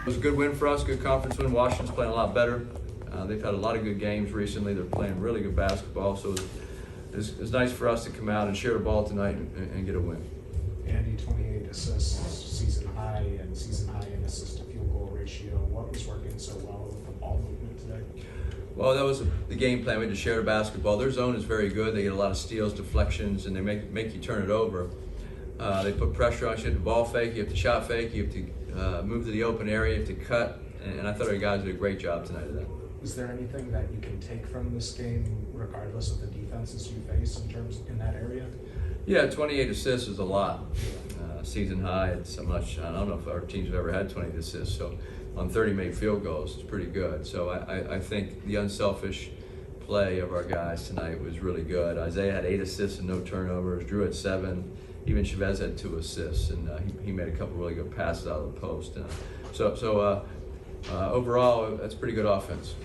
It was a good win for us, good conference win. Washington's playing a lot better. They've had a lot of good games recently. They're playing really good basketball, so it's nice for us to come out and share the ball tonight and get a win. Andy, 28 assists, season high in assist to field goal ratio. What was working so well with the ball movement today? Well, that was the game plan. We had to share the basketball. Their zone is very good. They get a lot of steals, deflections, and they make you turn it over. They put pressure on you. You have to ball fake, you have to shot fake, you have to move to the open area, you have to cut, and I thought our guys did a great job tonight of that. Is there anything that you can take from this game, regardless of the defenses you face in that area? Yeah, 28 assists is a lot. Season high, it's so much. I don't know if our teams have ever had 28 assists, so on 30 made field goals, it's pretty good. So I think the unselfish play of our guys tonight was really good. Isaiah had 8 assists and no turnovers. Drew had 7. Even Chevez had 2 assists, and he made a couple really good passes out of the post. So overall, that's pretty good offense.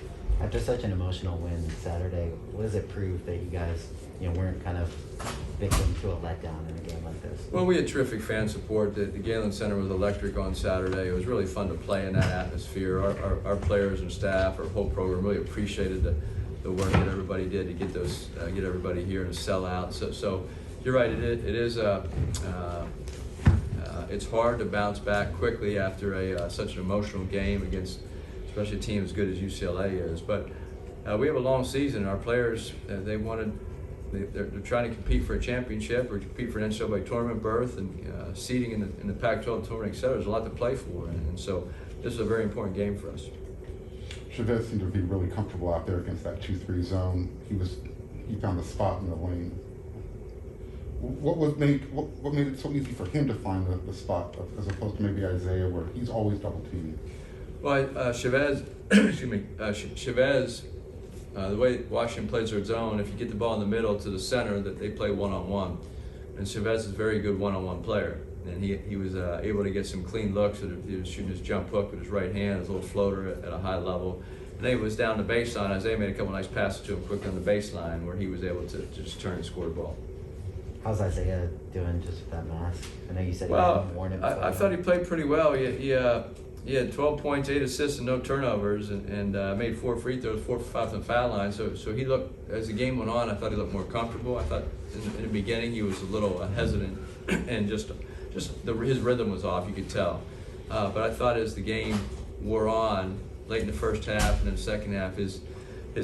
After such an emotional win Saturday, what does it prove that you guys, weren't kind of victim to a letdown in a game like this? Well, we had terrific fan support. The Galen Center was electric on Saturday. It was really fun to play in that atmosphere. Our players and staff, our whole program really appreciated the work that everybody did to get everybody here and sell out. So you're right. It is it's hard to bounce back quickly after such an emotional game against, especially a team as good as UCLA is. But we have a long season. Our players, they're trying to compete for a championship or compete for an NCAA tournament berth and seeding in the Pac-12 tournament, et cetera. There's a lot to play for, and so this is a very important game for us. Chavez seemed to be really comfortable out there against that 2-3 zone. He found the spot in the lane. What made it so easy for him to find the spot as opposed to maybe Isaiah, where he's always double teamed? Well, Chavez, Chavez, the way Washington plays their zone, if you get the ball in the middle to the center, that they play one-on-one, and Chavez is a very good one-on-one player, and he was able to get some clean looks. He was shooting his jump hook with his right hand, his little floater at a high level. And then he was down the baseline. Isaiah made a couple nice passes to him quick on the baseline, where he was able to just turn and score the ball. How's Isaiah doing just with that mask? I know you said well, he hadn't worn it before. I thought he played pretty well. He had 12 points, 8 assists, and no turnovers, and made 4 free throws, 4 for 5 on the foul line. So he looked, as the game went on, I thought he looked more comfortable. I thought in the beginning he was a little hesitant, and just his rhythm was off, you could tell. But I thought as the game wore on, late in the first half and then the second half, his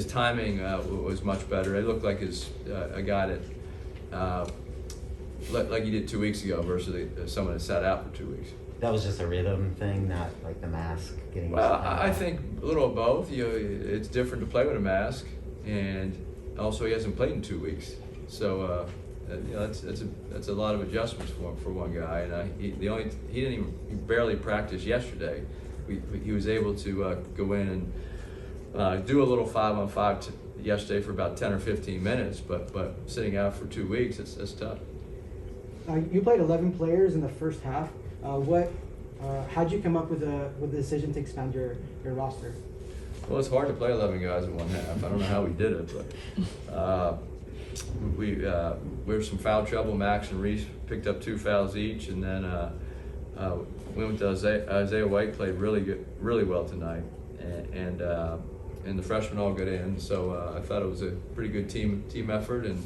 timing was much better. It looked like a guy that like he did 2 weeks ago versus someone that sat out for 2 weeks. That was just a rhythm thing, not like the mask getting. Well, I think a little of both. It's different to play with a mask, and also he hasn't played in 2 weeks, so that's a lot of adjustments for one guy. And he barely practiced yesterday. He was able to go in and do a little 5-on-5 yesterday for about 10 or 15 minutes, but sitting out for 2 weeks, that's tough. You played 11 players in the first half. How'd you come up with the decision to expand your roster? Well, it's hard to play 11 guys in one half. I don't know how we did it, but we were some foul trouble. Max and Reese picked up 2 fouls each, and then we went to Isaiah White, played really well tonight, and the freshmen all got in. So I thought it was a pretty good team effort, and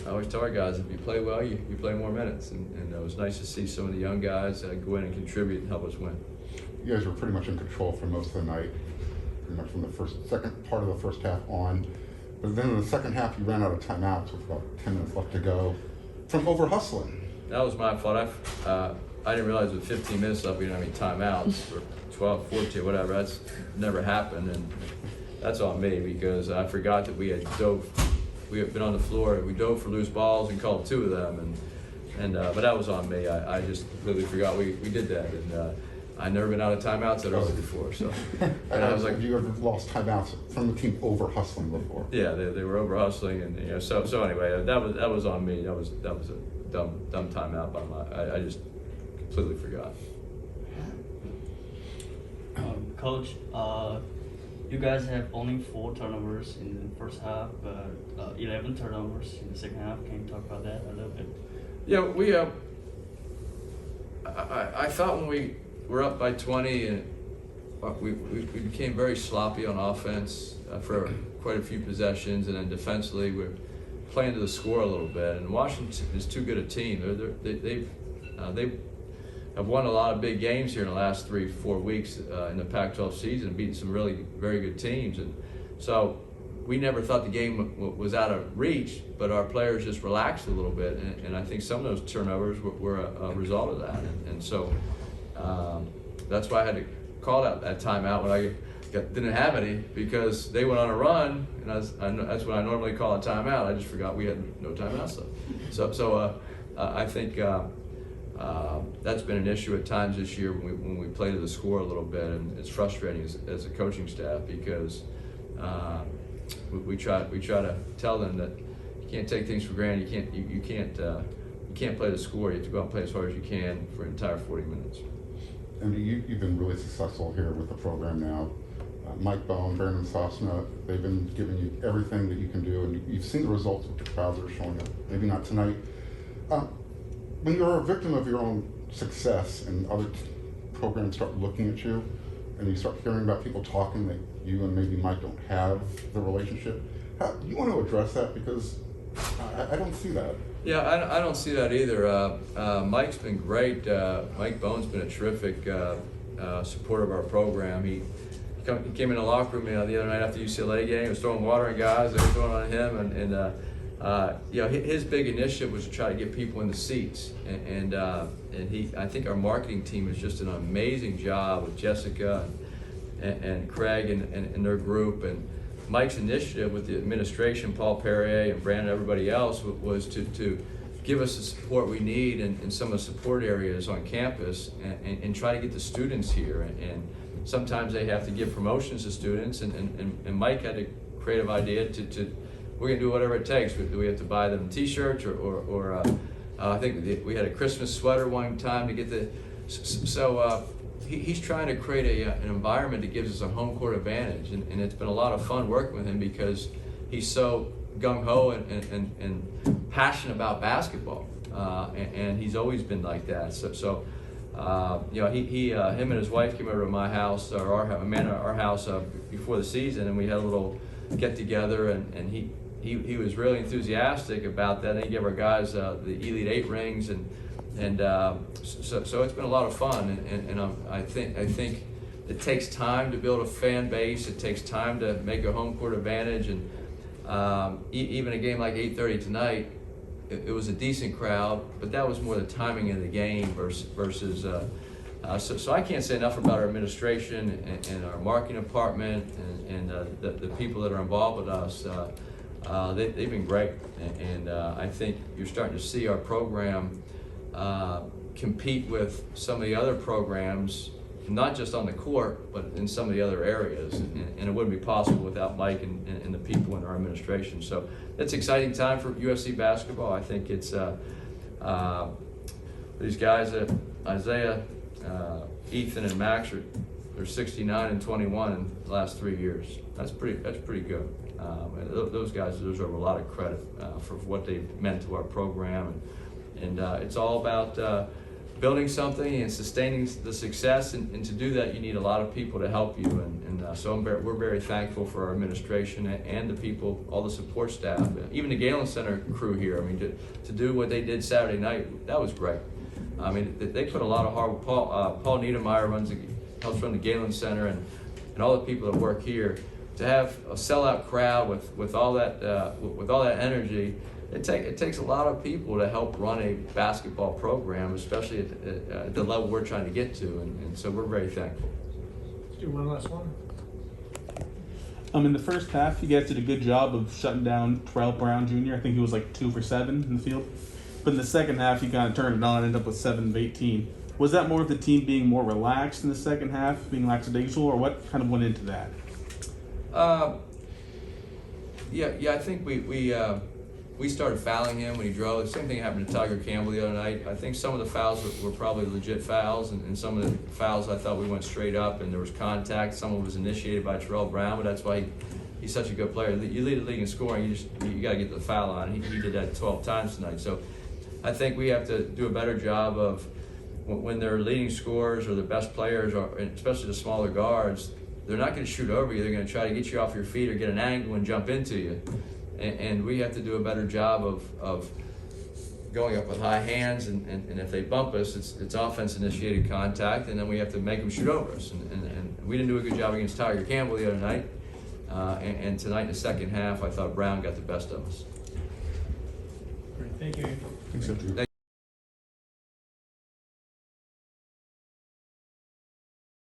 I always tell our guys, if you play well, you play more minutes, and it was nice to see some of the young guys go in and contribute and help us win. You guys were pretty much in control for most of the night, pretty much from the second part of the first half on. But then in the second half, you ran out of timeouts with about 10 minutes left to go from over-hustling. That was my fault. I didn't realize with 15 minutes left we didn't have any timeouts, or 12, 14, whatever. That's never happened, and that's on me because I forgot that we had been on the floor and we dove for loose balls and called 2 of them, but that was on me. I just completely forgot we did that, and I'd never been out of timeouts that early before. So and I was like, have you ever lost timeouts from the team over hustling before? Yeah, they were over hustling, and so anyway, that was on me. That was a dumb timeout by I just completely forgot. Coach, you guys have only 4 turnovers in the first half, but 11 turnovers in the second half. Can you talk about that a little bit? Yeah, we. I thought when we're up by 20, and we became very sloppy on offense for quite a few possessions, and then defensively we're playing to the score a little bit. And Washington is too good a team. They have won a lot of big games here in the last 3-4 weeks in the Pac-12 season, beating some really very good teams. And so we never thought the game was out of reach, but our players just relaxed a little bit, and I think some of those turnovers were a result of that. And so that's why I had to call that timeout when I didn't have any, because they went on a run, and that's when I normally call a timeout. I just forgot we had no timeouts left. So I think that's been an issue at times this year when we play to the score a little bit, and it's frustrating as a coaching staff, because we try to tell them that you can't take things for granted. You can't play the score. You have to go out and play as hard as you can for an entire 40 minutes. And you've been really successful here with the program now. Mike Bone, Brandon Sosna, they've been giving you everything that you can do, and you've seen the results with the crowds that are showing up. Maybe not tonight. When you're a victim of your own success and other programs start looking at you, and you start hearing about people talking that you and maybe Mike don't have the relationship, you want to address that? Because I don't see that. Yeah, I don't see that either. Mike's been great. Mike Bone's been a terrific supporter of our program. He came in the locker room the other night after the UCLA game. He was throwing water at guys. They were throwing on him, and his big initiative was to try to get people in the seats. And I think our marketing team has just done an amazing job with Jessica and Craig and their group. And Mike's initiative with the administration, Paul Perrier and Brandon, everybody else, was to give us the support we need in some of the support areas on campus, and try to get the students here. And sometimes they have to give promotions to students, and Mike had a creative idea to we're gonna do whatever it takes. Do we have to buy them T-shirts or I think we had a Christmas sweater one time to get the. He's trying to create an environment that gives us a home court advantage, and it's been a lot of fun working with him because he's so gung-ho and passionate about basketball, and he's always been like that. Him and his wife came over to my house, or our house before the season, and we had a little get together, and he was really enthusiastic about that. And he gave our guys the Elite 8 rings, so it's been a lot of fun, and I think it takes time to build a fan base. It takes time to make a home court advantage, and even a game like 8:30 tonight, it was a decent crowd, but that was more the timing of the game versus. So I can't say enough about our administration and our marketing department and the people that are involved with us. They've been great, and I think you're starting to see our program compete with some of the other programs, not just on the court, but in some of the other areas. And it wouldn't be possible without Mike and the people in our administration. So it's an exciting time for USC basketball. I think it's these guys, Isaiah, Ethan, and Max, they're 69 and 21 in the last 3 years. That's pretty good. Those guys deserve a lot of credit for what they've meant to our program, and it's all about building something and sustaining the success, and to do that you need a lot of people to help you, and so we're very thankful for our administration and the people, all the support staff, even the Galen Center crew here. I mean, to do what they did Saturday night, that was great. I mean, they put a lot of hard. Paul Niedermeyer helps run the Galen Center, and all the people that work here. To have a sellout crowd with all that energy, it takes a lot of people to help run a basketball program, especially at the level we're trying to get to, and so we're very thankful. Let's do one last one. In the first half, you guys did a good job of shutting down Terrell Brown Jr. I think he was like 2 for 7 in the field. But in the second half, you kind of turned it on and ended up with 7 of 18. Was that more of the team being more relaxed in the second half, being lackadaisical, or what kind of went into that? I think we started fouling him when he drove. The same thing happened to Tiger Campbell the other night. I think some of the fouls were probably legit fouls, and some of the fouls I thought we went straight up and there was contact. Some of it was initiated by Terrell Brown, but that's why he's such a good player. You lead the league in scoring, you got to get the foul on. He did that 12 times tonight. So I think we have to do a better job of when their leading scorers or the best players, or especially the smaller guards, they're not going to shoot over you. They're going to try to get you off your feet or get an angle and jump into you. And we have to do a better job of going up with high hands, and if they bump us, it's offense-initiated contact, and then we have to make them shoot over us. And we didn't do a good job against Tiger Campbell the other night. And tonight in the second half, I thought Brown got the best of us. Great, thank you. I think so.